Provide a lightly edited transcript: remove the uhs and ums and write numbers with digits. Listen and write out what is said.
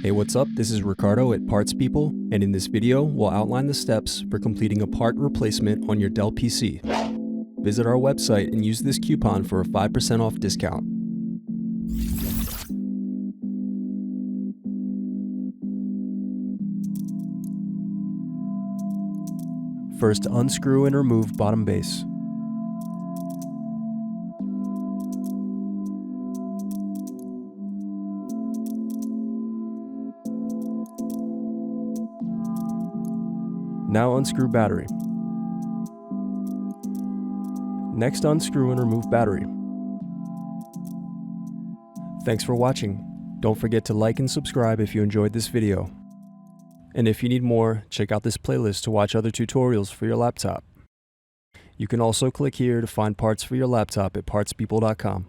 Hey, what's up? This is Ricardo at Parts People, and in this video, we'll outline the steps for completing a part replacement on your Dell PC. Visit our website and use this coupon for a 5% off discount. First, unscrew and remove bottom base. Now unscrew battery. Next, unscrew and remove battery. Thanks for watching. Don't forget to like and subscribe if you enjoyed this video. And if you need more, check out this playlist to watch other tutorials for your laptop. You can also click here to find parts for your laptop at partspeople.com.